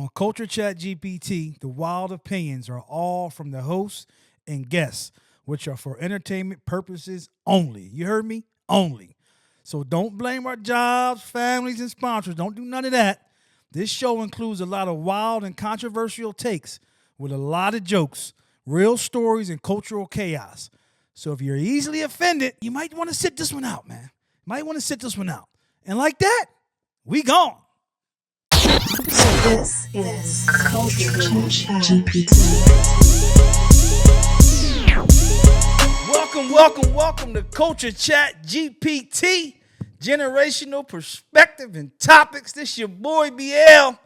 On Culture ChatGPT, the wild opinions are all from the hosts and guests, which are for entertainment purposes only. You heard me? Only. So don't blame our jobs, families, and sponsors. Don't do none of that. This show includes a lot of wild and controversial takes with a lot of jokes, real stories, and cultural chaos. So if you're easily offended, you might want to sit this one out, man. Might want to sit this one out. And like that, we gone. This is Culture ChatGPT. Welcome to Culture ChatGPT, generational perspective and topics. This your boy BL,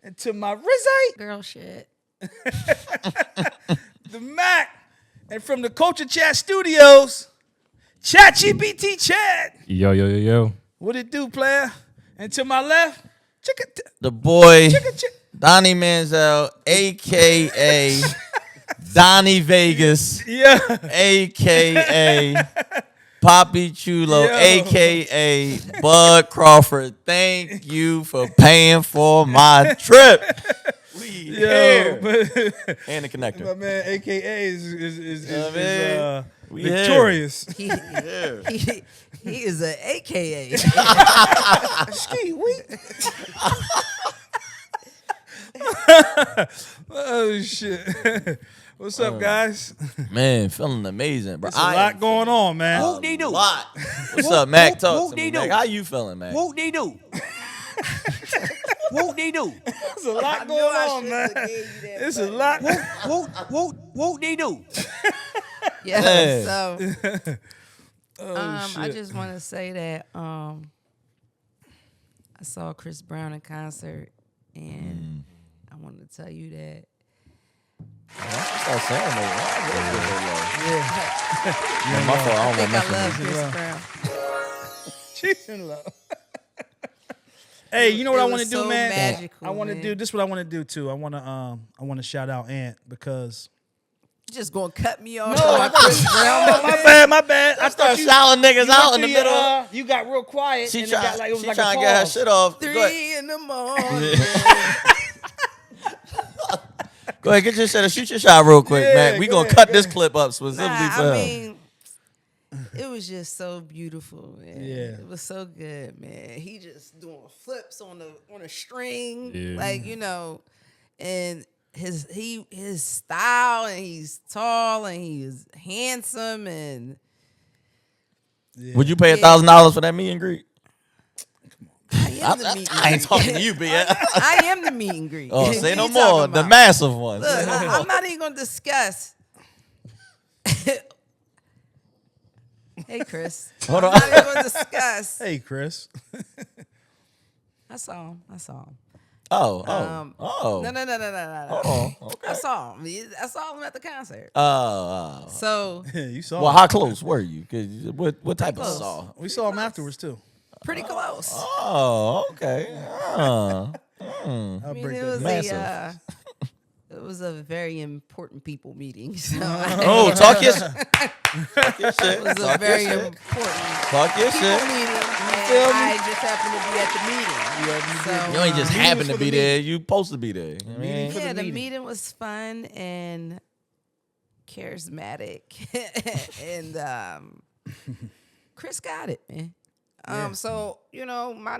and to my Rizzy, Girl shit. the Mac, and from the Culture Chat Studios, ChatGPT Chat. Yo. What it do, player? And to my left, The boy, Donnie Manziel, a.k.a. Donnie Vegas, yeah, a.k.a. Poppy Chulo, Yo. a.k.a. Bud Crawford. Thank you for paying for my trip. We here. And the connector. My man, AKA is We victorious. He is a AKA. Ski week. Oh shit! What's up, guys? Man, feeling amazing, bro. There's a lot going on, man. A lot. What's up, Mac? Talk to me, Mac. How you feeling, Mac? Whoop-dee-doo. There's a lot going on, man. It's a lot. Whoop-dee-doo. Yeah. Man. So Oh, I just want to say that I saw Chris Brown in concert, and I wanted to tell you that. Start saying that. Yeah. My fault. I I think don't I want love to Chris Brown. She's in love. Hey, you know what It I want to was do, so man? magical, I want to man. do this. What I want to do too. I want to shout out Ant because. You just gonna cut me off? My bad. I start thought shouting niggas you out went in the to middher. your, you got real quiet. She and it got like it was like a trying to get her pause. shit off. Go ahead. 3 in the morning. Go ahead, get your shit. Shoot your shot real quick, Yeah, man. We go gonna ahead, cut go this ahead. clip up specifically for I him. mean, it was just so beautiful, man. Yeah. It was so good, man. He just doing flips on a string, Yeah. like, you know, and his style, and he's tall and he's handsome, and Would you pay $1,000 for that meet and greet? I am the meet and I ain't greet. talking to you, B. I am the meet and greet. Oh, What say you no talking more. The about? massive one. Look, I'm not even gonna discuss. Hey, Chris. Hold on. I'm not even gonna discuss. Hey, Chris. I saw him. Oh. No. Oh, okay. I saw him. I saw him at the concert. Oh. So You saw. Well, him. how close were you? 'Cause what type of Close. saw? We saw him afterwards too. pretty close. Oh, okay. I'll I mean, break it that was down. Massive. it was a very important people meeting. So Oh, talk your shit. it was a very important Talk your people shit. meeting, and I just happened to be at the meeting. So, You ain't just Meeting happen was to for be the there. You supposed to be there. You know what I mean? Meeting for yeah, the the meeting. meeting was fun and charismatic, and Chris got it, man. So you know, my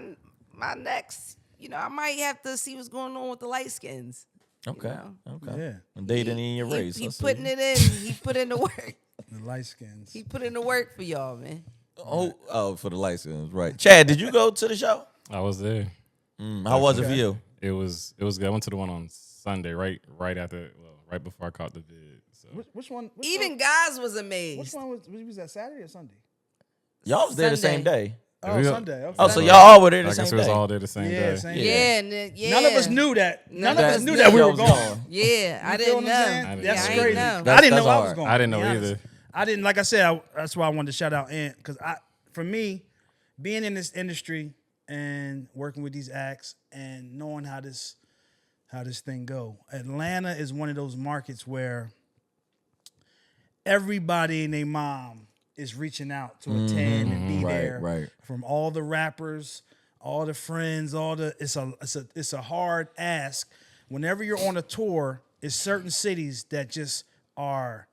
next, you know, I might have to see what's going on with the light skins. Okay. You Okay. Yeah, And they didn't in your race. He I see. putting it in. He put in the work. the light skins. He put in the work for y'all, man. Oh, for the license, right? Chad, did you go to the show? I was there. How was it for you? It was good. I went to the one on Sunday, right before I caught the vid. So Which one? Even guys was amazed. Which one was that? Saturday or Sunday? Y'all was there the same Sunday. day. Oh, we- Sunday. Okay. Oh, so Sunday. y'all all were there I the guess same it was day. all there the same Yeah, day. same Yeah, day. and yeah. None of us knew that. None of us knew knew that we y'all were was going. gone. Yeah, I You feel didn't what know. I'm saying? I didn't That's I know. crazy. know. I didn't That's know I was hard. going. I didn't to know be honest. either. I didn't. Like I said, that's why I wanted to shout out Ant because for me, being in this industry and working with these acts and knowing how this thing go, Atlanta is one of those markets where everybody and their mom is reaching out to attend and be there. right. From all the rappers, all the friends, it's a hard ask, whenever you're on a tour, it's certain cities that just are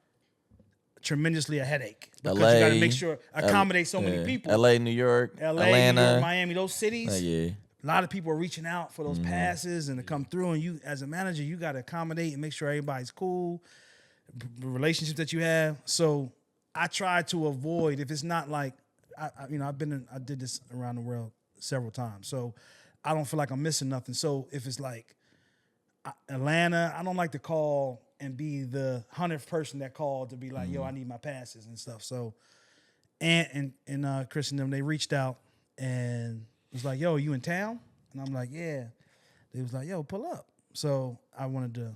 tremendously a headache because LA, you got to make sure accommodate so many people. LA, New York, Atlanta, New York, Miami, those cities. yeah. A lot of people are reaching out for those passes and to come through. And you, as a manager, you got to accommodate and make sure everybody's cool. Relationships that you have. So I try to avoid if it's not like I did this around the world several times. So I don't feel like I'm missing nothing. So if it's like Atlanta, I don't like to call and be the 100th person that called to be like, yo, I need my passes and stuff. So and Chris and them, they reached out and was like, yo, you in town? And I'm like, yeah. They was like, yo, pull up. So I want to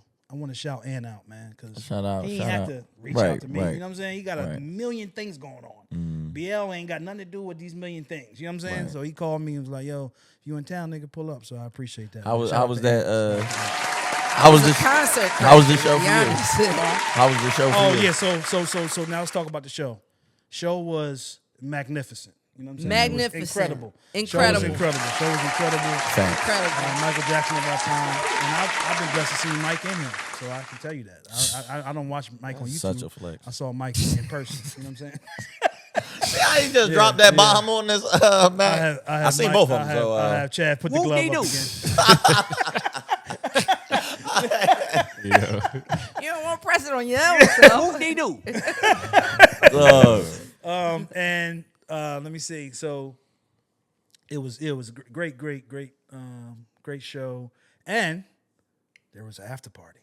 shout Ant out, man, because he ain't have to reach out to me. Right. You know what I'm saying? He got a million things going on. BL ain't got nothing to do with these million things. You know what I'm saying? Right. So he called me and was like, yo, if you in town, nigga, pull up. So I appreciate that. How was Shout out to that? Ant. How was this? Concert. How was the show for you? Yeah. How was the show for Oh you? yeah, so now let's talk about the show. Show was magnificent. You know what I'm saying? Magnificent. It was incredible. Incredible. Show was incredible. Show was incredible. Thanks. Incredible. Michael Jackson of our time, and I've been blessed to see Mike in here, so I can tell you that. I don't watch Mike on YouTube. Such a flex. I saw Mike in person. You know what I'm saying? See how he just dropped that bomb on this man. I seen Mike- both of them. I have Chad put the glove up again. Yeah. You don't want to press it on your own self. Whoop they do. And let me see. So it was a great show, and there was an after party.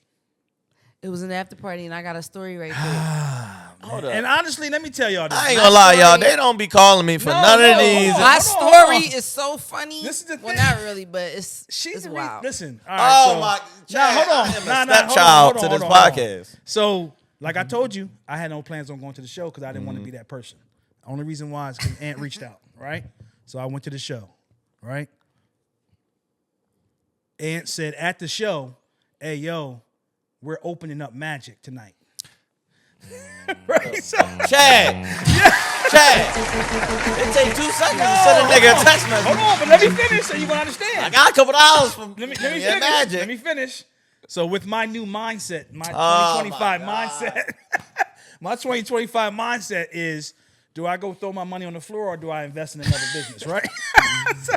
It was an after party, and I got a story right there. Hold up. And honestly, let me tell y'all this. I ain't gonna lie, y'all. They don't be calling me for none of these. hold on. My story is so funny. This is the well, thing. not really, but it's She's it's the wild. Listen, all right. Oh so, my! Nah, hold on. I am a Nah, stepchild hold on, to this hold on. podcast. So, like I told you, I had no plans on going to the show because I didn't want to be that person. The only reason why is because Ant reached out, right? So I went to the show, right? Ant said at the show, "Hey, yo, we're opening up Magic tonight." Right? So, Chad, it take 2 seconds to send a nigga a text message. hold on, but let me finish so you gonna I understand. got a couple hours from Let me yeah, finish. Magic. Let me finish. So with my new mindset, my Oh, 2025 my mindset, my 2025 mindset is: do I go throw my money on the floor or do I invest in another business? Right?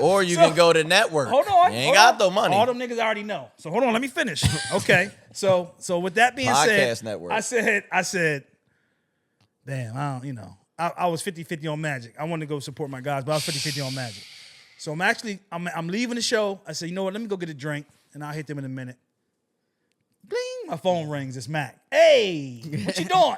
Or you can go to network. Hold on. You ain't hold got on. no money. All them niggas I already know. So hold on, let me finish. Okay. So with that being Podcast said, network. I said, damn, I was 50-50 on Magic. I wanted to go support my guys, but I was 50-50 on Magic. So I'm leaving the show. I said, you know what? Let me go get a drink, and I'll hit them in a minute. Bling, my phone rings. It's Mac. Hey, what you doing?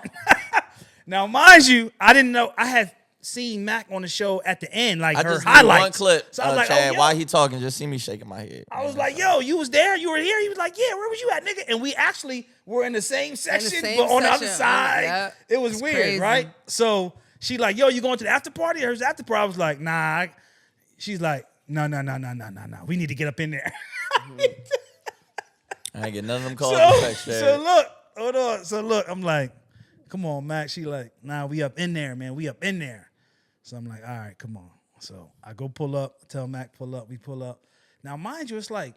Now, mind you, I didn't know. I had seen Mac on the show at the end, like I her just need highlights. one clip. So I was like, Chad, oh, yo. while he talking, just see me shaking my head. I was like, yo, you was there? You were here? He was like, yeah, where was you at, nigga? And we actually were in the same section, same but on the other section. side. Yeah. It was It's weird, crazy. right? So she like, yo, you going to the after party? Or the after party? I was like, nah. She's like, no. We need to get up in there. I ain't get none of them calls. So look, hold on. So look, I'm like, come on, Mac. She like, nah, we up in there, man. We up in there. So I'm like, all right, come on. So I go pull up, tell Mac pull up, we pull up. Now, mind you, it's like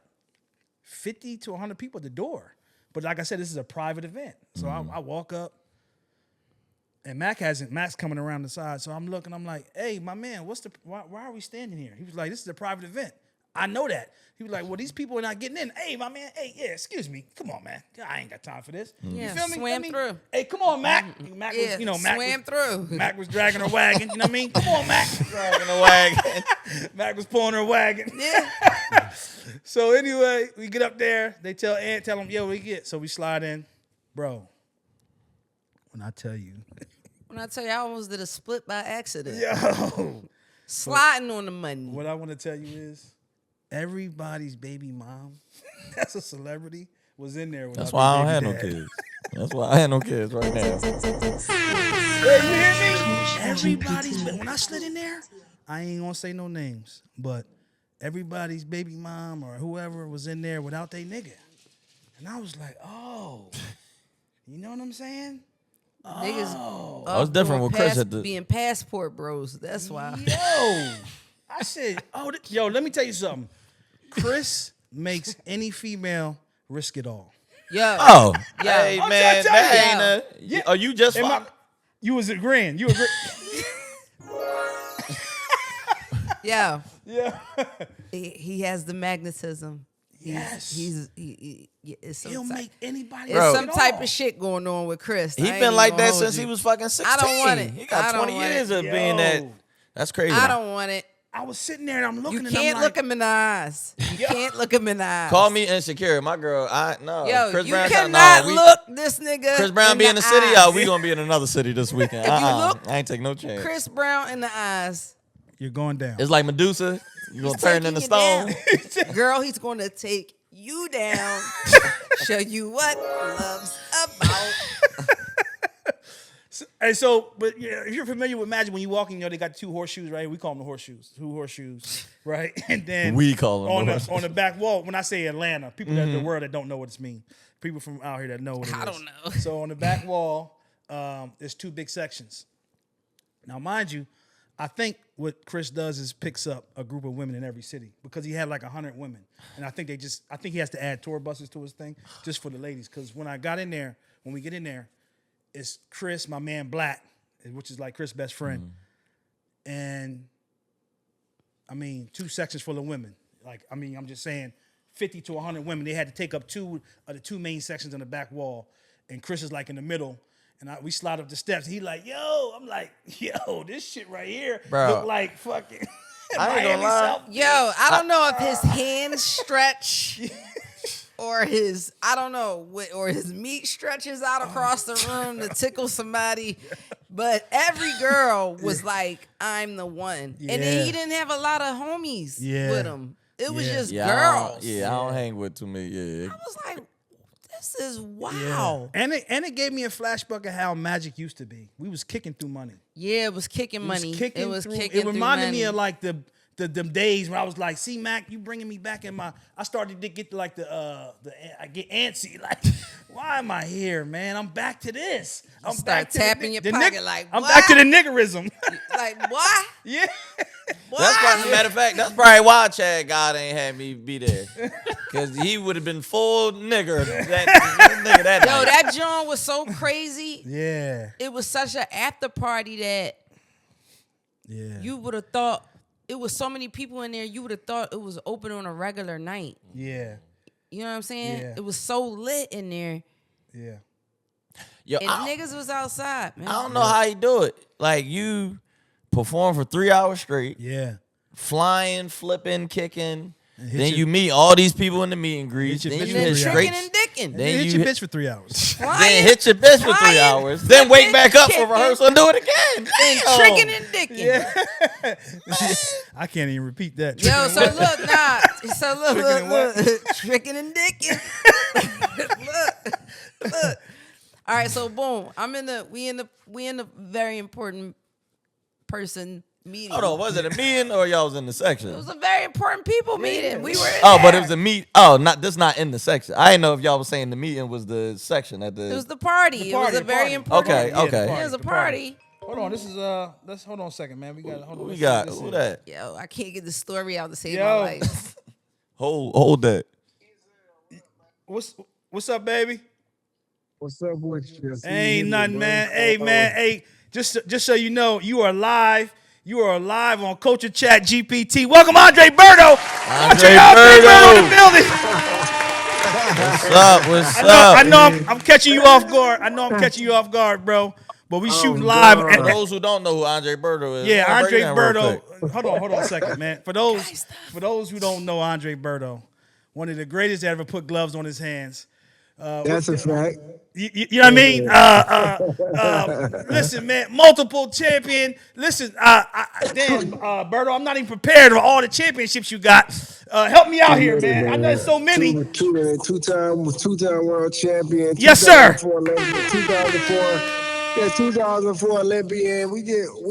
50 to 100 people at the door. But like I said, this is a private event. So I walk up, and Mac's coming around the side. So I'm looking, I'm like, hey, my man, why are we standing here? He was like, this is a private event. I know that. He was like, well, these people are not getting in. Hey, my man, excuse me. Come on, man. I ain't got time for this. Yeah, You feel me? swam through. Hey, come on, Mac. Mac was, Mac swam was, through. Mac was dragging her wagon. You know what I mean? Come on, Mac. Dragging the wagon. Mac was pulling her wagon. Yeah. So anyway, we get up there. They tell him, yo, we get. So we slide in. Bro, when I tell you. When I tell you, I almost did a split by accident. Yo. Sliding on the money. What I want to tell you is everybody's baby mom, that's a celebrity, was in there. That's why I don't have no kids. That's why I had no kids right now. Hey, you hear me? Everybody's, when I slid in there, I ain't gonna say no names, but everybody's baby mom or whoever was in there without their nigga. And I was like, oh, you know what I'm saying? Niggas I was different with Chris at the. being passport bros. That's why. Yo, I said, yo, let me tell you something. Chris makes any female Risk It All. Yo. Oh, Yo. hey I'm man, trying to tell that ain't you. a. Are you just? You was agreeing. You agree? Yo. Yeah. He has the magnetism. Yes. It's some He'll type, make anybody. it's Bro. some type of shit going on with Chris. He I ain't been like even that gonna since hold he you. was fucking 16. I don't want it. He I got don't 20 want years it. of being that. That's crazy. I don't want it. I was sitting there and I'm looking You and can't I'm look like, him in the eyes. You can't look him in the eyes. Call me insecure. My girl, no. Yo, Chris you Brown cannot look this nigga. Chris Brown in be in the city. eyes. Oh, we gonna be in another city this weekend. If you look I ain't take no chance. Chris Brown in the eyes. you're going down. It's like Medusa. You gonna He's turn taking into you stone. down. Girl, he's going to take you down. Show you what love's about. But yeah, if you're familiar with Magic, when you walk in, they got 2 horseshoes, right? We call them the horseshoes, 2 horseshoes, right? And then We call them the on the back wall. When I say Atlanta, people that the world that don't know what it's mean, people from out here that know what it is. I don't know. So on the back wall, there's 2 big sections. Now, mind you, I think what Chris does is picks up a group of women in every city because he had like 100 women, and I think he has to add tour buses to his thing just for the ladies. Because when we get in there. It's Chris, my man Black, which is like Chris' best friend. And, 2 sections full of women. I'm just saying 50 to 100 women. They had to take up 2 of the 2 main sections on the back wall. And Chris is like in the middle. And we slide up the steps. He like, yo. I'm like, yo, this shit right here Bro. look like fucking I ain't gonna Miami lie. South. Yo, I don't know if his hands stretch or his meat stretches out across the room to tickle somebody. But every girl was like, I'm the one. And then he didn't have a lot of homies with him. It was just girls. I don't hang with too many. Yeah. I was like, this is wow. And it gave me a flashback of how Magic used to be. We was kicking through money. Yeah, it was kicking money. It reminded me of like them days when I was like, see, Mac, you bringing me back in I started to get like I get antsy. Like, why am I here, man? I'm back to this. I'm back to tapping your pocket like, I'm what? back to the niggerism. Like, what? Yeah. What? That's probably, matter of fact, that's probably why Chad God ain't had me be there. Because he would have been full nigger. That Yo, night. that John was so crazy. Yeah. It was such an after party that you would have thought it was so many people in there. You would have thought it was open on a regular night. Yeah. You know what I'm saying? Yeah. It was so lit in there. Yeah. Yo, And niggas was outside, man. I don't know how you do it. Like, you perform for 3 hours straight, Yeah. flying, flipping, kicking. hit Then your- you meet all these people in the meet and greet. Hit your Then bitch you for hit 3 straight. Tricking and dicking. Then hit you your hit- bitch for 3 hours. Then hit your bitch for 3 Flying, hours. Then wake back up for kicking, rehearsal and do it again. And Damn. tricking and dicking. I can't even repeat that. Yo, so look, Tricking and what? look. Tricking and dicking. look. All right, so boom. We in the very important person meeting. Hold on, was it a meeting or y'all was in the section? It was a very important people meeting. We were in Oh, but there. it was a meet. Oh, not in the section. I didn't know if y'all was saying the meeting was the section at the. It was the party. It was a very party. important. Okay, Yeah, the okay. party, It was a the party. party. Hold on, this is let's hold on a second, man. We we got who that? Yo, I can't get the story out to save Yo. my life. Hold that. What's up, baby? What's up with you? Ain't nothing, man. Hey, man. Hey, just so you know, you are live. You are live on Culture ChatGPT. Welcome, Andre Berto. Andre Berto in the Berto. building. What's up? I know I'm catching you off guard. I know I'm catching you off guard, bro. But we shooting live. God. For those who don't know who Andre Berto is. Yeah, break Andre it down real Berto. quick. Hold on a second, man. For those who don't know Andre Berto, one of the greatest that ever put gloves on his hands. That's a fact. You know what I mean? Listen, man, multiple champion. Listen, Berto, I'm not even prepared for all the championships you got. Help me out here, man. I know there's so many. Two-time world champion. Yes, sir. 2004. Yeah, 2004 Olympian. We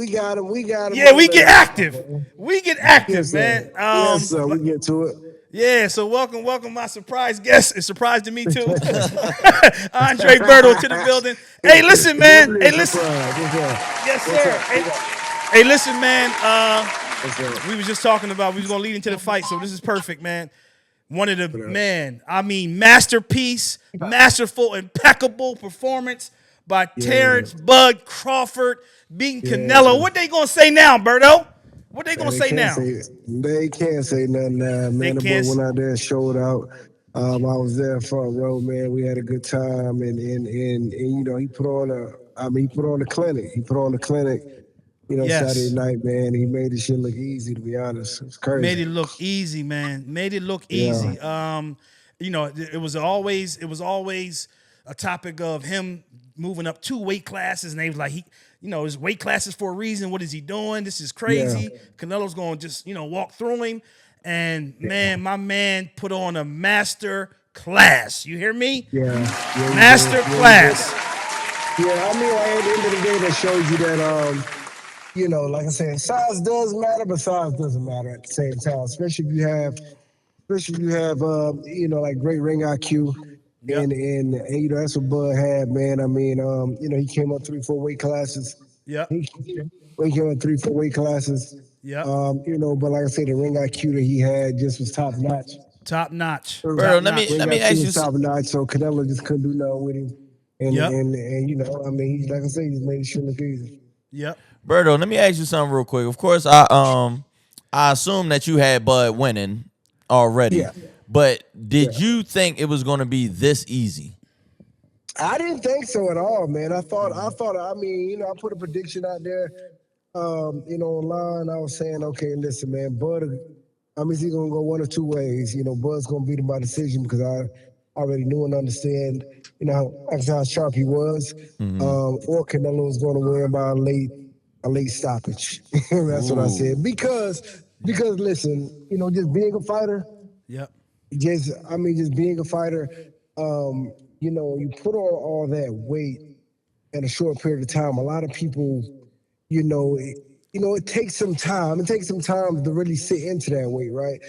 got him. Yeah, we get active. We get active, Yes, man. sir. Yes, sir. We get to it. Yeah, so welcome my surprise guest. It's a surprise to me too. Andre Berto to the building. Hey, listen, man. Hey, listen. Yes, sir. Hey, listen, man. We was just talking about we was gonna lead into the fight, so this is perfect, man. One of the masterpiece, masterful, impeccable performance by Terence Bud Crawford beating Canelo. What they gonna say now, Berto? What they gonna say now? They can't say nothing now, man. The boy went out there and showed out. I was there front row, man. We had a good time, and you know, he put on the clinic. He put on the clinic. You know, Saturday night, man. He made this shit look easy. To be honest, it's crazy. Made it look easy, man. Made it look easy. You know, it was always a topic of him moving up 2 weight classes, and they was like, his weight classes for a reason. What is he doing? This is crazy. Yeah. Canelo's going to just, walk through him. And man, my man put on a master class. You hear me? Yeah. Master class. Yeah, I mean, like, at the end of the day, that shows you that, like I said, size does matter, but size doesn't matter at the same time. Especially if you have, like great ring IQ. Yep. And that's what Bud had, man. I mean, he came up 3-4 weight classes. Yeah. He came up 3-4 weight classes. Yeah. But like I said, the ring IQ that he had just was top notch. Top notch. Bro, let me ask you top notch. So Canelo just couldn't do nothing with him. And like I said, he made it sure look easy. Yep. Berto, let me ask you something real quick. Of course, I assume that you had Bud winning already. Yeah. But did you think it was going to be this easy? I didn't think so at all, man. I thought. I put a prediction out there, online. I was saying, okay, listen, man, Bud. He's going to go one of two ways. Bud's going to beat him by decision because I already knew and understand, how sharp he was. Mm-hmm. Or Canelo was going to win by a late stoppage. That's what I said. Because listen, just being a fighter. Yep. Just being a fighter, you put on all that weight in a short period of time. A lot of people, it takes some time. It takes some time to really sit into that weight, right?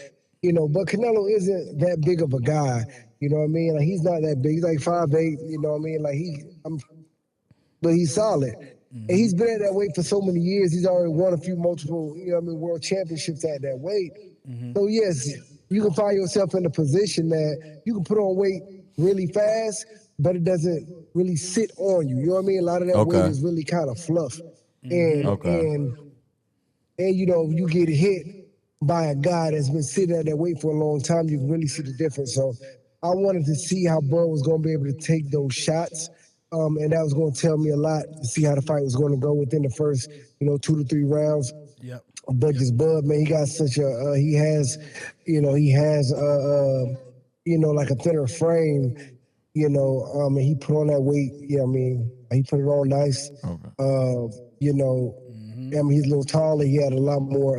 But Canelo isn't that big of a guy. You know what I mean? Like, he's not that big. He's like 5'8", you know what I mean? Like, but he's solid. Mm-hmm. And he's been at that weight for so many years. He's already won multiple, world championships at that weight. Mm-hmm. So, yes, you can find yourself in a position that you can put on weight really fast, but it doesn't really sit on you. You know what I mean? A lot of that weight is really kind of fluff. And you get hit by a guy that's been sitting at that weight for a long time, you can really see the difference. So I wanted to see how Bud was going to be able to take those shots. And that was going to tell me a lot to see how the fight was going to go within the first, 2 to 3 rounds. Yep. But this Bud, man, he got such a, he has like a thinner frame, and he put on that weight, he put it on nice. Okay. He's a little taller. He had a lot more,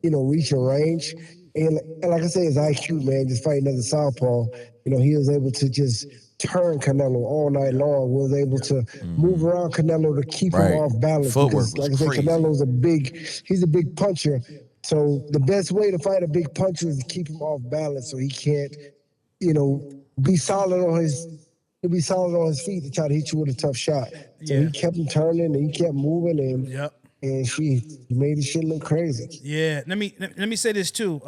reach and range. And like I said, his IQ, man, just fighting as a southpaw, he was able to just turn Canelo all night long, was able to move around Canelo to keep him off balance. Footwork because, like I said, Canelo's he's a big puncher. So the best way to fight a big puncher is to keep him off balance so he can't, be solid on his feet to try to hit you with a tough shot. So he kept him turning and he kept moving and he made the shit look crazy. Yeah. Let me say this too.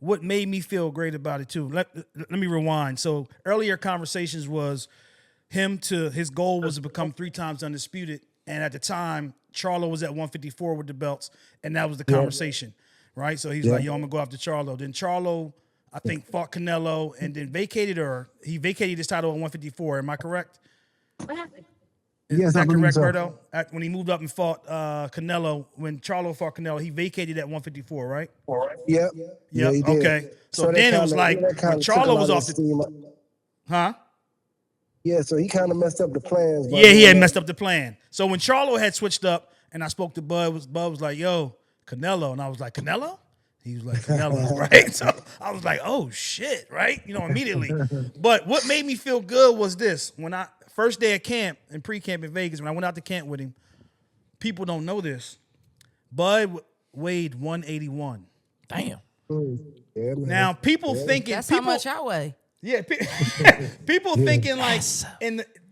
What made me feel great about it too. Let me rewind. So earlier conversations was his goal was to become 3 times undisputed. And at the time, Charlo was at 154 with the belts. And that was the conversation, right? So he's like, yo, I'm going to go after Charlo. Then Charlo, I think, fought Canelo and then vacated his title at 154. Am I correct? What happened? Is that correct, Berto? When he moved up and fought Canelo, when Charlo fought Canelo, he vacated at 154, right? Yep. Yeah, okay. So then it was like, when Charlo was off the... Huh? Yeah, so he kind of messed up the plans. Yeah, he had messed up the plan. So when Charlo had switched up, and I spoke to Bud was like, yo, Canelo. And I was like, Canelo? He was like, Canelo, right? So I was like, oh, shit, right? Immediately. But what made me feel good was this. When first day of camp and pre-camp in Vegas, when I went out to camp with him, people don't know this. Bud weighed 181. Damn. Yeah, now people thinking that's how much I weigh. Yeah, people thinking like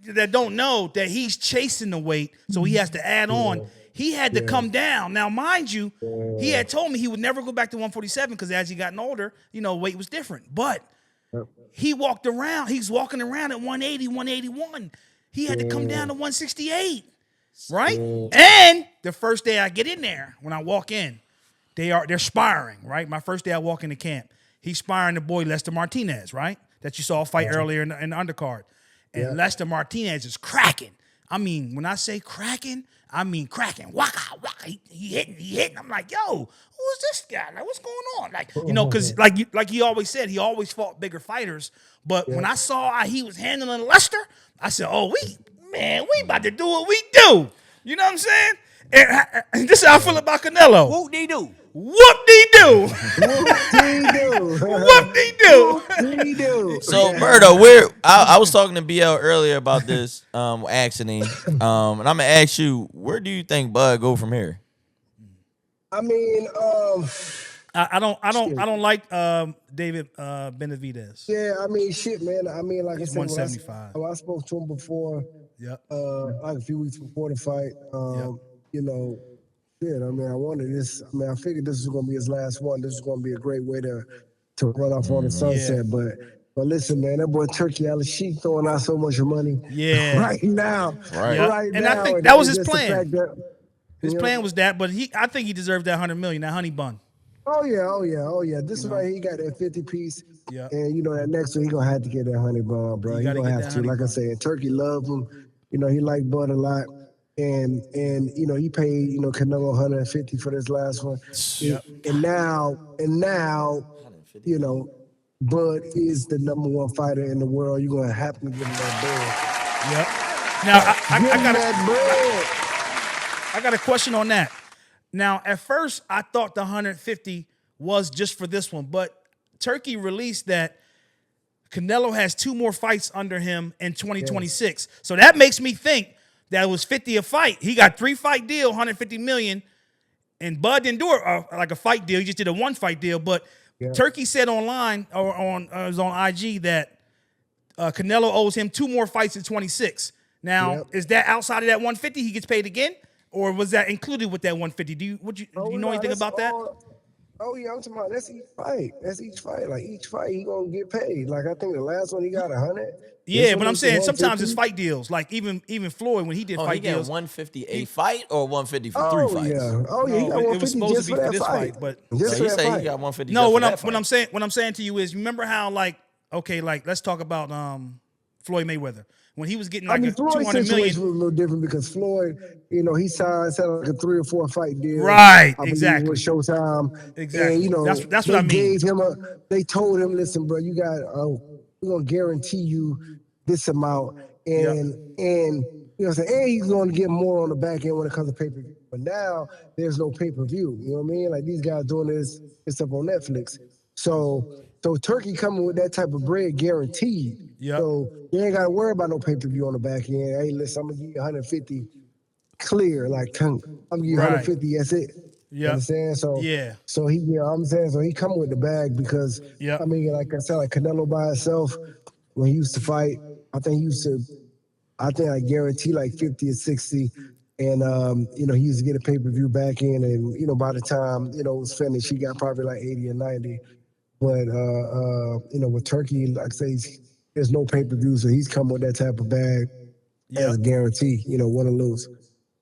that don't know that he's chasing the weight, so he has to add on. he had to come down. Now, mind you, he had told me he would never go back to 147 because as he gotten older, weight was different. But he walked around. He's walking around at 180, 181. He had to come down to 168, right? And the first day I get in there, when I walk in, they're sparring, right? My first day I walk into camp, he's sparring the boy Lester Martinez, right? That you saw fight earlier in the undercard. And Lester Martinez is cracking. I mean, when I say cracking, I mean cracking. Waka, waka. He hitting. I'm like, yo, who is this guy? Like, what's going on? Like, because like he always said, he always fought bigger fighters. But when I saw how he was handling Lester, I said, oh, we about to do what we do. You know what I'm saying? And this is how I feel about Canelo. Whoop-dee-doo. Whoop-dee-doo. Whoop-dee-doo. Whoop-dee-doo. So, Berto, I was talking to BL earlier about this, asking him, and I'm gonna ask you, where do you think Bud go from here? I mean, I don't like David Benavidez. yeah, I mean, shit, man. I mean, like I said, 175. when I spoke to him before, Yep. like a few weeks before the fight, shit, I mean, I wanted this. I mean, I figured this was gonna be his last one. This is gonna be a great way to run off on the sunset. But listen, man, that boy Turkey Al-Sheikh throwing out so much money. Yeah. Right now. Right. Right And now. I think that was his just the plan. fact that, His plan was that, but I think he deserved that $100 million, that honey bun. Oh yeah. This is right here. He got that 50 piece. Yeah. And that next one he gonna have to get that honey bun, bro. You He gotta gonna get have that to. honey Like I bun. said, Turkey loved him. He liked Bud a lot. And he paid Canelo 150 for this last one. Yep. And now Bud is the number one fighter in the world. You're gonna have to give him that Yep. Now bread. I got a question on that. Now, at first, I thought the 150 was just for this one, but Turkey released that Canelo has 2 more fights under him in 2026. So that makes me think that it was 50 a fight. He got 3-fight deal, 150 million, and Bud didn't do it like a fight deal. He just did a 1-fight deal. But Turkey said online or on IG that Canelo owes him 2 more fights in 26. Now, is that outside of that 150? He gets paid again, or was that included with that 150? Do you know anything about that? Oh yeah, I'm talking about that's each fight. That's each fight. Like each fight, he gonna get paid. Like I think the last one he got 100. Yeah, but I'm saying sometimes it's fight deals. Like even Floyd when he did fight he got deals. 150 a fight or 150 for 3 fights? Yeah. Oh yeah, he got No, 150 it was supposed just to be for for that this fight. fight, but Just So for he that say he fight. got 150 no. just What for that I'm fight. saying to you is, remember how let's talk about Floyd Mayweather when he was getting like a Floyd's 200 situation million. was a little different because Floyd, he signed like a 3 or 4 fight deal. Right, I believe, exactly. with Showtime. Exactly. And That's what I mean. They told him, listen, bro, we're gonna guarantee you this amount, and and he's going to get more on the back end when it comes to pay-per-view. But now there's no pay-per-view. You know what I mean? Like these guys doing this stuff on Netflix. So Turkey coming with that type of bread guaranteed. Yep. So you ain't got to worry about no pay-per-view on the back end. Hey, listen, I'm going to give you 150 clear. Like, I'm going to give you 150, that's it. Yeah. You understand? So Yeah. So he, so he come with the bag because, Yep. I mean, like I said, like Canelo by himself, when he used to fight, I think I guarantee like 50 or 60. And, he used to get a pay-per-view back in. And, by the time, it was finished, he got probably like 80 or 90. But, with Turkey, like I say, there's no pay-per-view, so he's come with that type of bag as a guarantee, win or lose.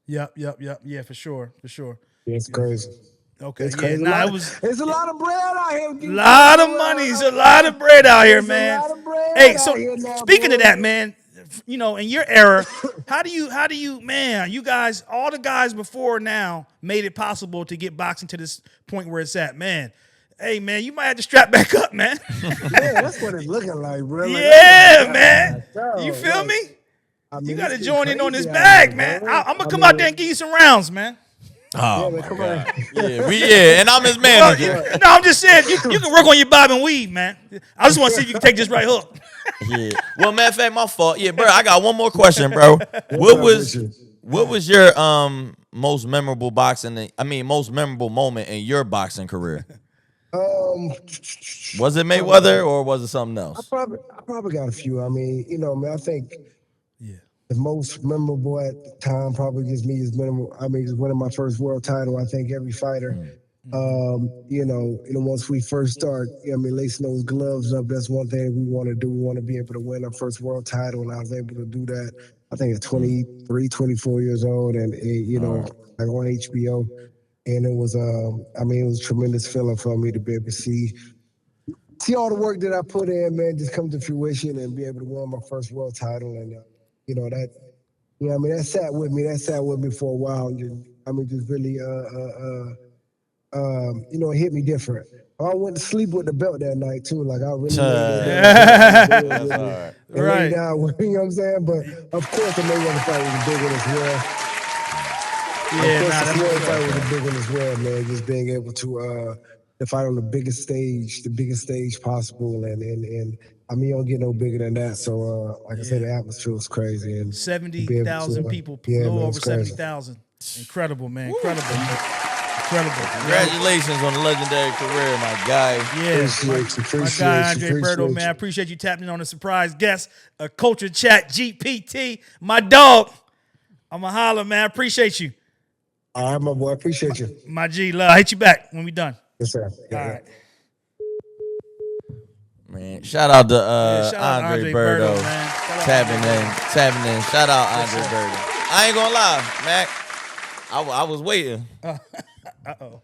Yep. Yeah, for sure. It's crazy. Okay. It's Yeah. crazy. Nah, it was There's a lot of bread out here. a lot of money. There's a lot of bread out here, man. A lot of bread Hey, out so here now, speaking boy. of that, man, in your era, how do you, man, you guys, all the guys before now made it possible to get boxing to this point where it's at, man. Hey, man, you might have to strap back up, man. Yeah, that's what it's looking like, bro. Like, Yeah, man. that's You feel me? I mean, You got to it's join in on this crazy out bag, here, man. bro. I'm going to come out there and give you some rounds, man. Oh, Yeah, my man, come God. on. And I'm his manager. No, I'm just saying, you can work on your bob and weave, man. I just want to see if you can take this right hook. Yeah. Well, matter of fact, my fault. Yeah, bro, I got one more question, bro. What was your most memorable most memorable moment in your boxing career? Was it Mayweather or was it something else? I probably got a few. I mean, man, I think the most memorable at the time probably just me is minimal. I mean, just winning my first world title. I think every fighter. Once we first start, lacing those gloves up, that's one thing we want to do. We want to be able to win our first world title, and I was able to do that. I think at 23, 24 years old, and like on HBO, and it was, it was a tremendous feeling for me to be able to see all the work that I put in, man, just come to fruition and be able to win my first world title, and that sat with me. That sat with me for a while. And just really, it hit me different. I went to sleep with the belt that night too. Like I really That's hard. lay down with, you know what I'm saying? But of course the Mayweather fight was a big one as well. Yeah, the Floyd fight was a big one as well, man. Just being able to fight on the biggest stage possible, and you don't get no bigger than that. So like I said, the atmosphere was crazy, and 70,000 people, a little over 70,000. Incredible, man. Incredible. Congratulations on the legendary career, my guy. Yeah, my guy Andre Berto, man. I appreciate you tapping in on a surprise guest, a Culture ChatGPT. My dog. I'ma holler, man. I appreciate you. All right, my boy. Appreciate you. My G, love. I'll hit you back when we done. Yes, sir. All right. Man, shout out to Shout out to Andre Berto, man. tapping in. Shout out Andre Berto. I ain't gonna lie, Mac. I was waiting. Uh-oh.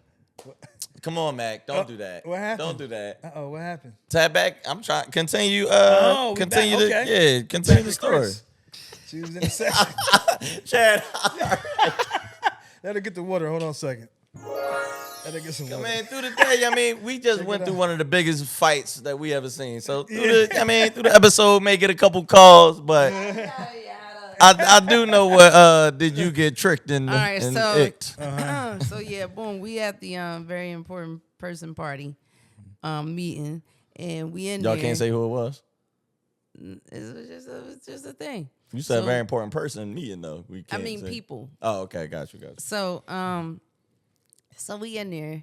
Come on, Mac. Don't do that. What happened? Don't do that. Uh-oh, what happened? Tap back. I'm trying. Continue. Continue back. Okay. Continue the story. Chris. She was in the section. Chad. Let her get the water. Hold on a second. Let her get some water. Man, through the day, we just went through one of the biggest fights that we ever seen. So through the episode, may get a couple calls, but I do know what did you get tricked in? All right, in so it. so yeah, boom. We at the very important person party meeting, and we in Y'all there. can't say who it was. It's just a thing. You said So- a very important person meeting though. We can't. say. People. Oh, okay, got you. So so we in there,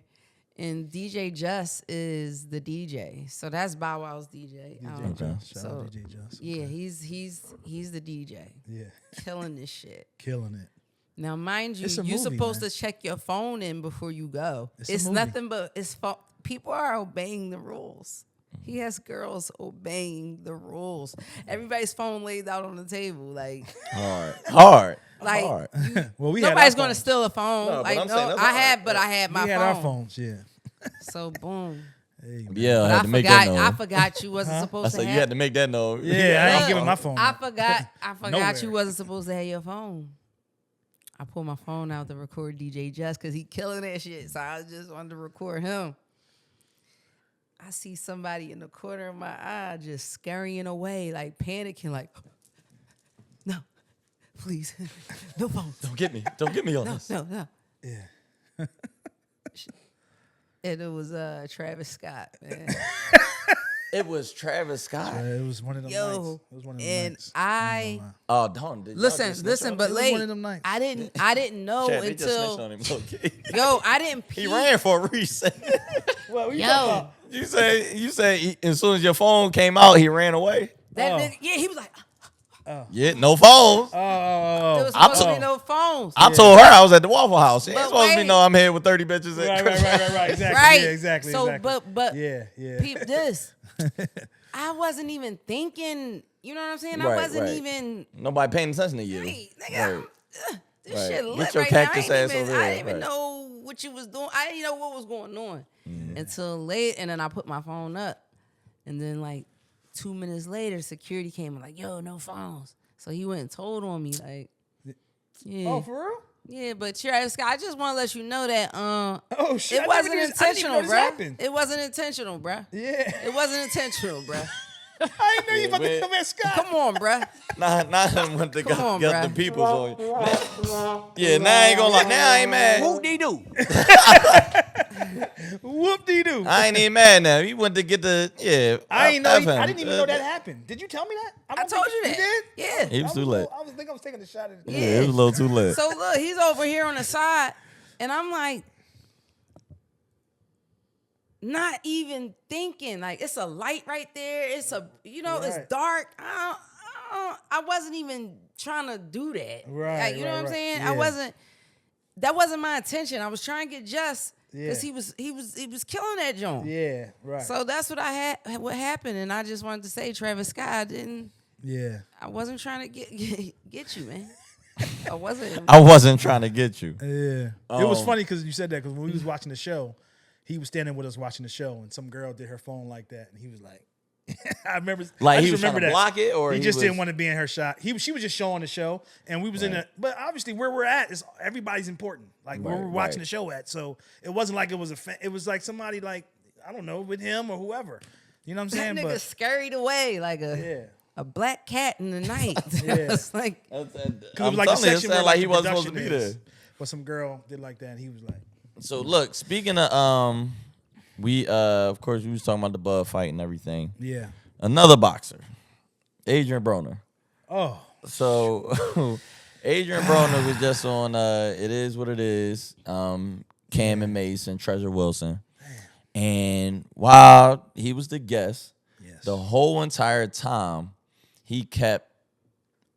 and DJ Just is the DJ. So that's Bow Wow's DJ. Shout So out DJ Just. yeah, he's the DJ. Yeah. Killing this shit. Killing it. Now, mind you, It's a you're movie, supposed man. to check your phone in before you go. It's a It's movie. nothing but people are obeying the rules. He has girls obeying the rules. Everybody's phone laid out on the table, like Hard. you, Well, we had nobody's our going to phones. steal a phone. No, but like I'm no, saying that's I hard. had my We had phone. our phones, yeah. So boom. Hey, man. Yeah, I But had to make that known. I forgot you wasn't I supposed said to you have. had to make that known. Yeah, I ain't Look, giving my phone. I up. forgot Nowhere. you wasn't supposed to have your phone. I pulled my phone out to record DJ Just because he killing that shit. So I just wanted to record him. I see somebody in the corner of my eye just scurrying away, like panicking, like, no, please, no phone. Don't get me on this. No. Yeah. And it was Travis Scott, man. It was Travis Scott. It was one of them nights. Yo, It was one of them and nights. I Oh, don't. Did y'all listen, just snitch on but him? was late. one of them nights. I didn't know Chad, they just snitched until on him. Okay. yo, I didn't pee. He ran for a reason. What you talking Yo, about? You say as soon as your phone came out, he ran away. that Oh. nigga, yeah, he was like, Yeah, no phones. there Oh, was I supposed to told- be no phones. I told her I was at the Waffle House. She ain't But supposed to be wait. know I'm here with 30 bitches. right. Exactly. Right. Yeah, exactly. So, exactly. but yeah. peep this. I wasn't even thinking. You know what I'm saying? I Right, wasn't right. even. Nobody paying attention to you. Hey, nigga, Right. this Right. shit Get lit your right now. cactus ass over I here. didn't even Right. know what you was doing. I didn't know what was going on until late, and then I put my phone up, and then like 2 minutes later, security came and like, yo, no phones. So he went and told on me, like, yeah. Oh, for real? Yeah, but Travis Scott, I just want to let you know that Oh shit! it wasn't intentional, bro. bruh. It wasn't intentional, bruh. Yeah. It wasn't intentional, bruh. I didn't know you about to man. come at Scott. Come on, bruh. Nah, went to Come on, got the bruh. peoples on you. Yeah, now I ain't gonna lie. Now I ain't mad. Whoop-dee-doo. Whoop-dee-doo. I ain't even mad now. He went to get the I didn't know. F him. I didn't even know that happened. Did you tell me that? I don't told think- you that. You did? Yeah. He was too late. I think I was taking a shot at it. Yeah, it was a little too late. So look, he's over here on the side, and I'm like, not even thinking. Like it's a light right there. It's a, it's Right. dark. I I wasn't even trying to do that. Right, Like, you know right, what I'm right. saying? Yeah. That wasn't my intention. I was trying to get Just because Yeah. he was killing that joint. Yeah, right. So that's what what happened, and I just wanted to say, Travis Scott, I wasn't trying to get you, man. I wasn't trying to get you. Yeah. It was funny because you said that because when we was watching the show, he was standing with us watching the show, and some girl did her phone like that, and he was like, I remember. Like I he just was trying remember to that. block it, or he just was, didn't want to be in her shot. She was just showing the show, and we was in a. But obviously, where we're at is everybody's important. Like where we're watching the show at, so it wasn't like it was it was like somebody like I don't know with him or whoever. You know what I'm saying? That nigga scurried away like a black cat in the night. It's like it was like the section where like the he wasn't supposed to production be is. there. But some girl did like that, and he was like. So look, speaking of we of course we was talking about the Bud fight and everything. Yeah. Another boxer, Adrian Broner. Oh. So Adrian Broner was just on It Is What It Is, Cam and Mason, Treasure Wilson. And while he was the guest, the whole entire time he kept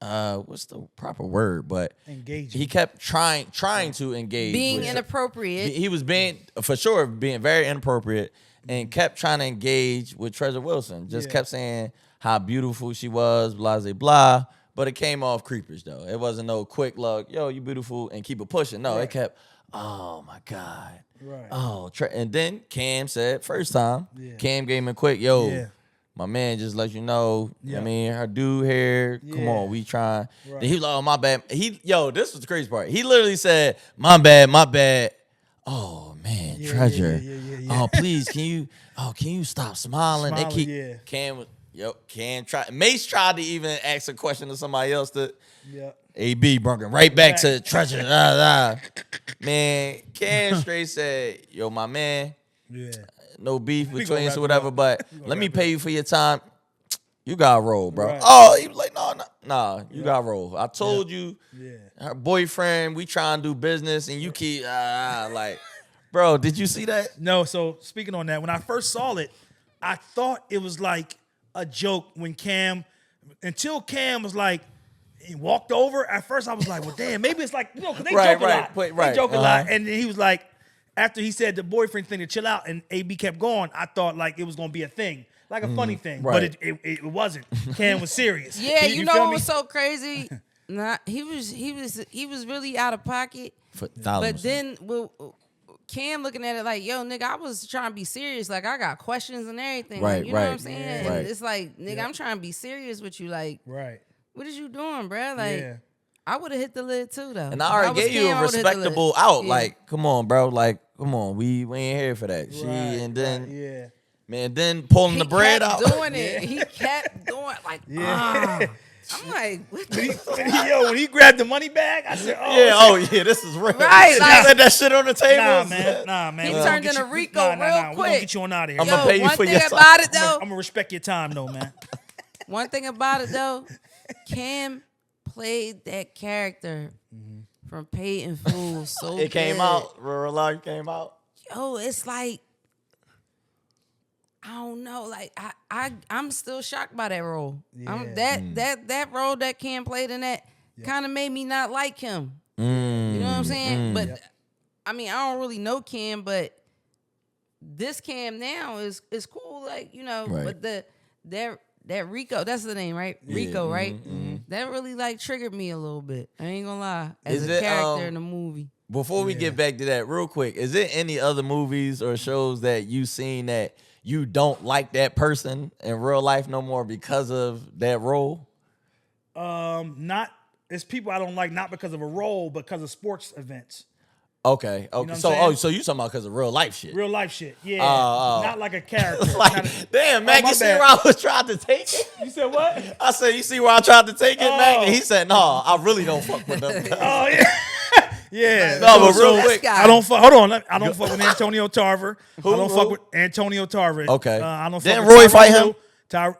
what's the proper word? But engaging. he kept trying to engage. being inappropriate. He was being very inappropriate and kept trying to engage with Treasure Wilson. Just kept saying how beautiful she was, blah, blah, blah. But it came off creepers, though. It wasn't no quick look, yo, you beautiful, and keep it pushing. No, it kept, oh, my God. Right. Oh, and then Cam said, first time, Cam gave him a quick, yo, my man just let you know, I mean, her dude here, come on, we trying. Right. Then he was like, oh, my bad. This was the crazy part. He literally said, my bad. Oh, man, Treasure. Oh, please, can you stop smiling? They keep, Cam tried. Mace tried to even ask a question to somebody else to, AB brought him right back to Treasure. Man, Cam straight said, yo, my man, no beef between us or whatever, but let me pay you for your time. You gotta roll, bro. Right. Oh, he was like, nah, you gotta roll. I told you, her boyfriend, we trying to do business, and you keep, like, bro, did you see that? No, so speaking on that, when I first saw it, I thought it was like a joke when until Cam was like, he walked over. At first, I was like, well, damn, maybe it's like, because they joke a lot. They joke a lot. And then he was like, after he said the boyfriend thing to chill out and AB kept going, I thought like it was going to be a thing, like a funny thing. Right. But it wasn't. Cam was serious. Yeah, you know feel what me? was so crazy? He was really out of pocket. But then Cam looking at it like, yo, nigga, I was trying to be serious. Like, I got questions and everything. Right, like, you know what I'm right, saying? right. And it's like, nigga, I'm trying to be serious with you. Like, Right. what is you doing, bro? Like, I would have hit the lid too, though. And I already gave you a respectable out. Like, come on, bro. Like, come on. We ain't here for that. Man, then pulling the bread out. He kept doing it. He kept doing like, I'm like, what the when he grabbed the money bag, I said, oh. This is real. Right, You like- let that shit on the table. Nah, man. He We turned gonna get into you- Rico nah, real We're gonna quick. get you on out of here. I'm gonna pay you one for thing your time. about it, though. I'm gonna respect your time, though, man. One thing about it, though, Cam played that character from Paid in Full so It came good. out. Real life came out. Yo, it's like, I don't know. Like I'm still shocked by that role. That role that Cam played in that kind of made me not like him. You know what I'm saying? But I mean, I don't really know Cam, but this Cam now is cool. Like, you know, Right. but that Rico, that's the name, right? Rico, right? That really like triggered me a little bit. I ain't gonna lie. As Is a it, character in the movie. Before we get back to that, real quick, is there any other movies or shows that you seen that you don't like that person in real life no more because of that role? It's people I don't like, not because of a role, but because of sports events. Okay. what I'm So saying? so you talking about because of real life shit? Real life shit. Yeah. Not like a character. Like, damn, Mac, my you see bad. where I was trying to take it? You said what? I said, you see where I tried to take it, Mac? And he said, no, I really don't fuck with them. Oh, yeah. Yeah. No, but real quick, guy. I don't fuck. Hold on. I don't fuck with Antonio Tarver. I don't Who? fuck with Antonio Tarver. Okay. I don't fuck Didn't with Roy Tyronn fight him? Lue.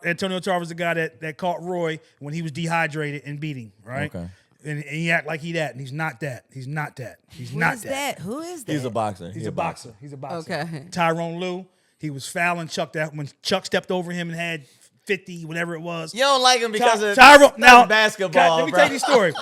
Antonio Tarver's the guy that caught Roy when he was dehydrated and beat him, right? Okay. And he act like he that, and he's not that. He's not that. He's Who not is that? Who is that? He's a boxer. He's a boxer. He's a boxer. Okay. Tyronn Lue. He was fouling Chuck when Chuck stepped over him and had 50, whatever it was. You don't like him because of Tyrone. Now, basketball. let me bro. tell you the story.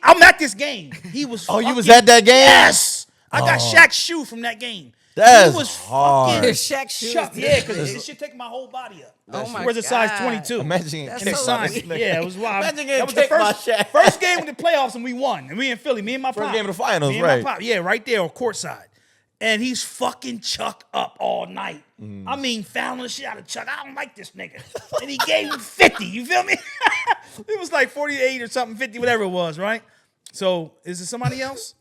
I'm at this game. He was. Oh, you was fucking- at that game? Yes. I got Shaq's shoe from that game. That's he was hard. fucking Shaq shoes. Yeah, because it should take my whole body up. Oh He my wears a size God. 22. Imagine That's And they so signed weird. it. Yeah, it was wild. Imagine getting That was the kicked by first, Shaq. first game of the playoffs, and we won. And we in Philly, me and my First pop. game of the finals, Me and right. my pop. Yeah, right there on courtside. And he's fucking Chuck up all night. I mean, fouling the shit out of Chuck. I don't like this nigga. And he gave him 50. You feel me? It was like 48 or something, 50, whatever it was, right? So, is it somebody else?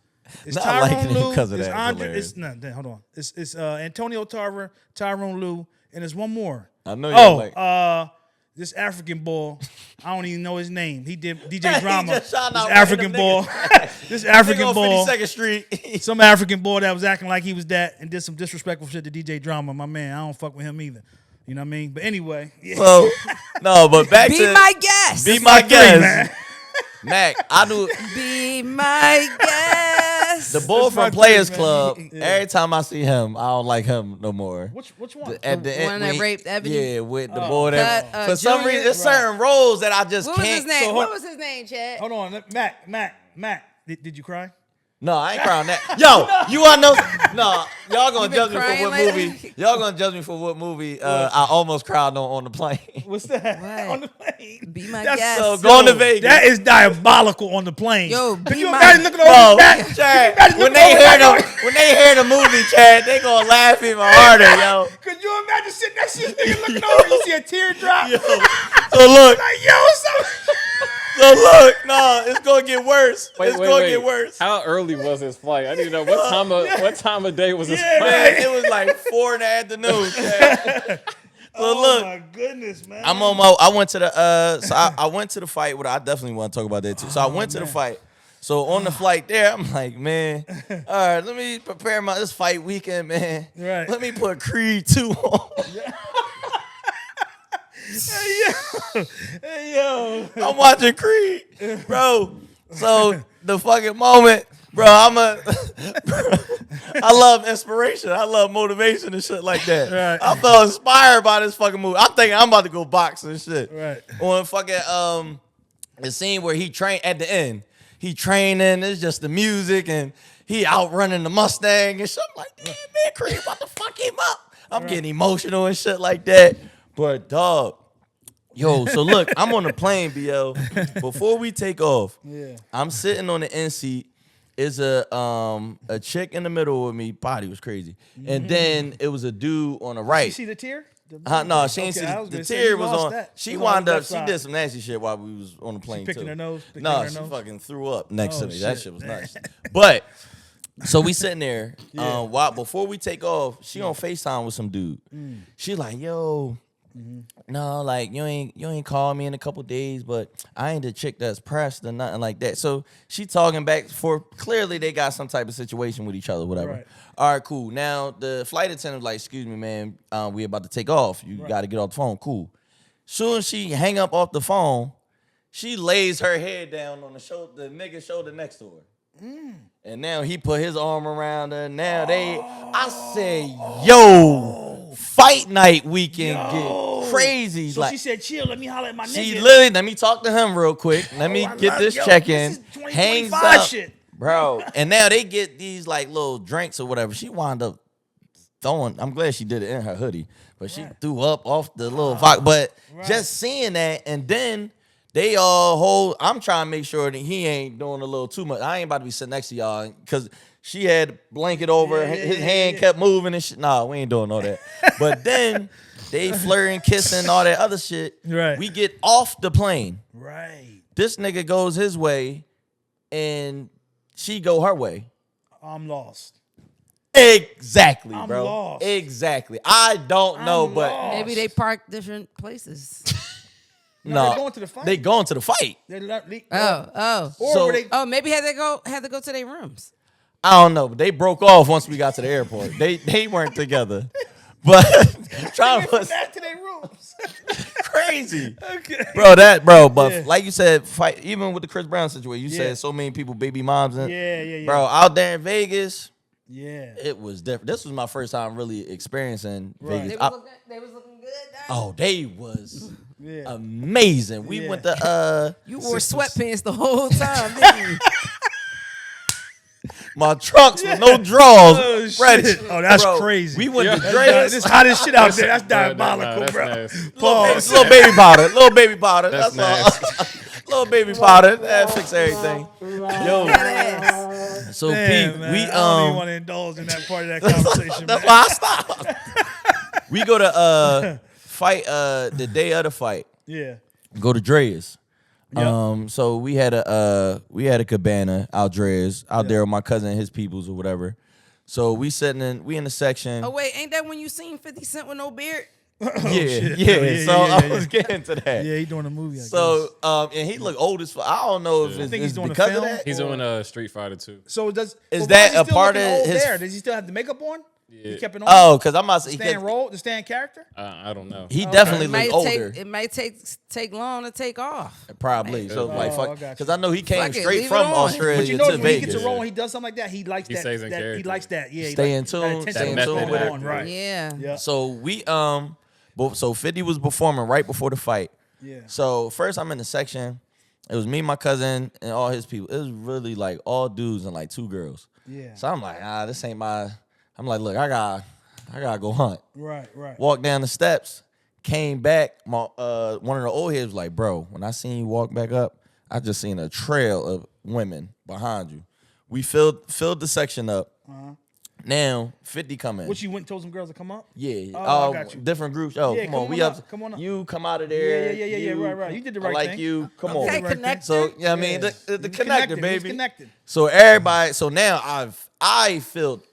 It's Not Tyrone liking it Lue. because of It's that. Andre. Hilarious. It's no. Hold on. It's Antonio Tarver, Tyrone Lue, and there's one more. I know you don't like. This African boy, I don't even know his name. He did DJ Drama. just shouting This out African random boy, niggas. this African Nigga on boy, 52nd Street. some African boy that was acting like he was that and did some disrespectful shit to DJ Drama. My man, I don't fuck with him either. You know what I mean? But anyway, yeah. So no, but back Be to my guest. be my Three, guest, man. Mac. I do. Be my guest. The boy That's my from Players thing, man. Club. Yeah. Every time I see him, I don't like him no more. Which one? At the one end, that when he- raped Ebony? Yeah, with the boy that Cut, for some Junior? reason there's certain roles that I just What was can't. his name? So What hold- was his name, Chad? Hold on, Mac. Did you cry? No, I ain't crying that. Yo, you wanna know? No, y'all gonna You been judge me for crying what lately? movie? Y'all gonna judge me for what movie? I almost cried on the plane. What's that? What? On the plane. Be my That's guest. so going to Vegas. That is diabolical on the plane. Yo, Can be you my- imagine looking over Bro, his back? Chad, Imagine when looking they over hear his the back. when they hear the movie, Chad, they gonna laugh even harder, yo. Could you imagine sitting next to this nigga looking over, you see a tear drop? So look, Like, yo, what's up? so look, no, it's gonna get worse. It's gonna get worse. How early was his flight? I need to know what time of day was his Yeah, flight. Man, it was like 4 in the afternoon. Chad. So Oh look, my goodness, man. I'm on my. I went to the. So I went to the fight. What I definitely want to talk about that too. So I went to the fight. So on the flight there, I'm like, man, all right, let me prepare this fight weekend, man. Right. Let me put Creed 2 on. Hey, yo. I'm watching Creed, bro. So the fucking moment, bro, I love inspiration. I love motivation and shit like that. Right. I felt inspired by this fucking movie. I'm thinking I'm about to go box and shit. Right. On fucking the scene where he trained at the end. He training, it's just the music and he outrunning the Mustang and shit. I'm like, damn, man, Creed about to fuck him up. I'm getting emotional and shit like that. But dog, yo, so look, I'm on the plane, BL. Before we take off, I'm sitting on the end seat. Is a chick in the middle with me. Body was crazy, and then it was a dude on the right. You see the tear? No, she ain't see I was the gonna say, tear you was lost on. that. She You wound lost up. left She side. did some nasty shit while we was on the plane picking too. her nose? Picking No, her she nose? fucking threw up next to Oh, me. That shit. shit was nice. But so we sitting there. While before we take off, she on FaceTime with some dude. She like, yo. No, like you ain't called me in a couple days, but I ain't the chick that's pressed or nothing like that. So she talking back for clearly they got some type of situation with each other, whatever. Right. All right, cool. Now the flight attendant was like, excuse me, man, we about to take off. You got to get off the phone. Cool. Soon as she hang up off the phone, she lays her head down on the nigga's shoulder next to her. And now he put his arm around her. Now I say, yo, fight night weekend get crazy. So like, she said, chill, let me holler at my she nigga. literally, let me talk to him real quick. Let me I get love- this yo, check this in. is 20, Hangs 25 up. shit. Bro. And now they get these like little drinks or whatever. She wound up throwing, I'm glad she did it in her hoodie, but she threw up off the little vodka. But just seeing that, and then they all I'm trying to make sure that he ain't doing a little too much. I ain't about to be sitting next to y'all because she had blanket over, his hand kept moving and shit. Nah, we ain't doing all that. But then they flirting, kissing, all that other shit. Right. We get off the plane. Right. This nigga goes his way and she go her way. I'm lost. Exactly, I'm bro. lost. Exactly. I don't know, I'm but lost. Maybe they park different places. No, they're going to the fight. They going to the fight. Oh. Or So- were they? Oh, maybe had to go to their rooms. I don't know, but they broke off once we got to the airport. They weren't together. But trying to put Back to their rooms. crazy. Okay. But like you said, fight even with the Chris Brown situation, you Yeah. said so many people, baby moms and Yeah. bro, out there in Vegas, Yeah. it was different. This was my first time really experiencing Right. Vegas. They was looking good. Oh, they was amazing. We went to You wore sweatpants the whole time, didn't you? my trunks with no drawers. Ready. Oh, that's Bro, crazy. We went to This Dre's. is hot as shit out there. That's diabolical, That's bro. nasty. Pause. Little baby powder. Little baby powder. That's That's all. Little baby powder. That fix everything. Yo. Yes. So Damn, Pete, man, we I don't even want to indulge in that part of that conversation. that's man. why I stopped. We go to fight the day of the fight. Yeah. Go to Dre's. Yep. So we had a cabana out Dre's out there with my cousin and his peoples or whatever. So we in the section. Oh wait, ain't that when you seen 50 Cent with no beard? Yeah. So I was getting to that. Yeah, he doing a movie. I So and he look old as fuck. I don't know if it's, think he's doing a because of film. that. He's doing Street Fighter 2. So does Is why that he a still part looking of old his- There? Does he still have the makeup on? Yeah. He kept it on. Oh, because I'm about to stay in role, to stay in character. I don't know. He definitely It look might older. take long to take off. Probably. So like I fuck, got you. because I know he came Fuck it, straight leave it from on. Australia But you know, to when he gets Vegas. a role, and he does something like that. He likes He that. stays in He character. likes that. Yeah, he Stay like in tune, that attention stay in to what's tune going with it. on, Right. Yeah. Yeah. So we so 50 was performing right before the fight. Yeah. So first I'm in the section. It was me, my cousin, and all his people. It was really like all dudes and like 2 girls. Yeah. So I'm like, this ain't my. I'm like, look, I gotta go hunt. Right. Right. Walked down the steps, came back. My one of the old heads was like, bro, when I seen you walk back up, I just seen a trail of women behind you. We filled the section up. Now 50 come in. What you went and told some girls to come up? Yeah. Oh, I got you. Different groups. Oh, Yeah, come on. come We on up. up, come on up. You come out of there. Yeah. Right. You did the right I like thing. you. Come Okay, on. Right connect. So yeah, I mean Yeah. the He's connector, connected. He's baby. connected. So everybody. So now I filled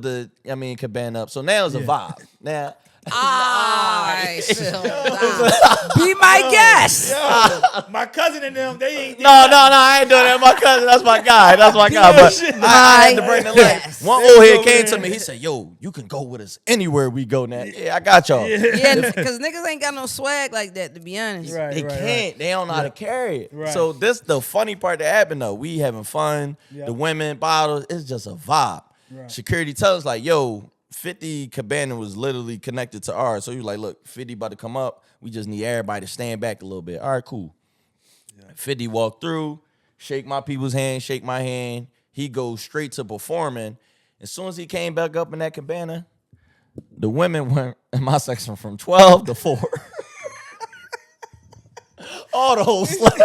the cabana up. So now it's a vibe. Now I feel that. Be my guest. My cousin and them, they ain't. No, I ain't doing that. My cousin, that's my guy. That's my guy. But I had to bring the light. Yes. One old head came to me. He said, "Yo, you can go with us anywhere we go now." Yeah, I got y'all. Yeah, because niggas ain't got no swag like that, to be honest. Right. They can't. They don't know how to carry it. Right. So this the funny part that happened though. We having fun. Yep. The women bottles. It's just a vibe. Right. Security tells us like, "Yo, 50 cabana was literally connected to ours." So he was like, "Look, 50 about to come up. We just need everybody to stand back a little bit." All right, cool. 50 walked through, shake my people's hand, shake my hand. He goes straight to performing. As soon as he came back up in that cabana, the women went in my section from 12 to 4. All the whole slept.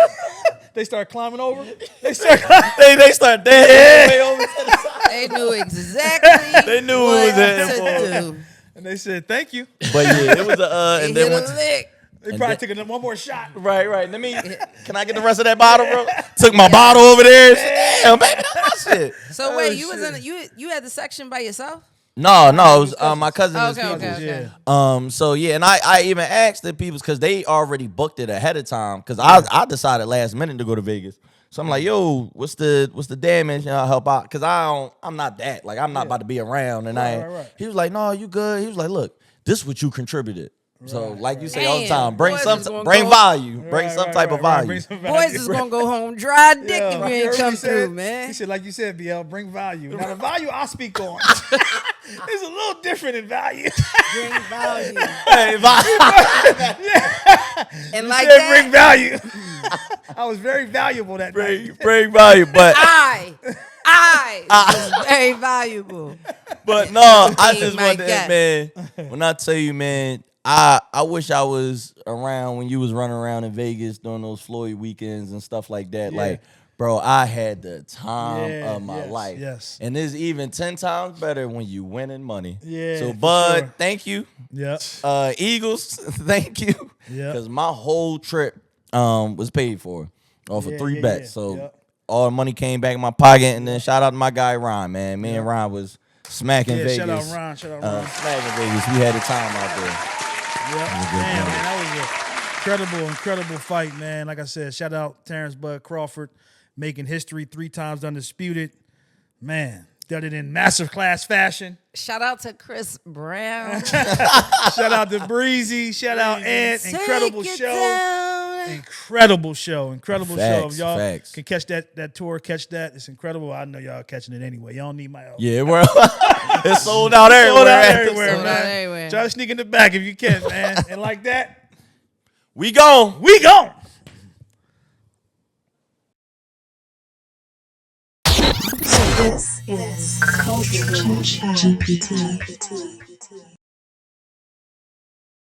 They start climbing over. They start dancing way over to the side. They knew exactly They knew what who was in to for. do. And they said, "Thank you." But yeah, it was They and hit then a went to, lick. They And probably then- took one more shot. right. Can I get the rest of that bottle, bro? Took my bottle over there. Damn, baby, that's my shit. So wait, you was in you had the section by yourself? No, it was my cousin. and his Okay, peoples. okay. Yeah. So yeah, and I even asked the people because they already booked it ahead of time. Because I decided last minute to go to Vegas. So I'm like, yo, what's the damage? I'll help out because I'm not that like I'm not about to be around. And Right. he was like, no, you good. He was like, look, this is what you contributed. So like you say all the Damn, time, bring boys some is gonna bring go- value, bring Right, some right, type right, of right. value. Bring some Boys value, is right. gonna go home dry dick Yeah, if you right. ain't Heard come what he said? through, He man. said, like you said, BL, bring value. Now the value I speak on is a little different in value. Bring value. Hey, And He like said, that, bring value. I was very valuable that night. bring value, but I was very valuable. But no, I Be just my wanted to, guest. man. When I tell you, man, I wish I was around when you was running around in Vegas during those Floyd weekends and stuff like that. Yeah. Like, bro, I had the time Yeah, of my yes, life. yes. And it's even 10 times better when you winning money. Yeah, So, for Bud, sure. thank you. Yep. Eagles, thank you. Yep. Because my whole trip was paid for off of 3 bets. So Yep. all the money came back in my pocket. And then shout out to my guy, Ron, man. Me and Ron was smacking Yeah, Vegas. shout out Ron. Shout out Ron. Smacking Vegas. We had a time out there. Yep. Damn, man, that was an incredible fight, man. Like I said, shout out Terence Bud Crawford, making history 3 times undisputed. Man, did it in massive class fashion. Shout out to Chris Brown. Shout out to Breezy. Shout out Ed. Incredible Take it show. down Incredible show. Incredible show. Facts, If y'all facts. can catch that tour, catch that. It's incredible. I know y'all catching it anyway. Y'all don't need my help. Yeah, well, it's sold out everywhere. Sold out everywhere, Sold out man. everywhere. Try to sneak in the back if you can, man. And like that, We gone. we gone. This is Culture ChatGPT.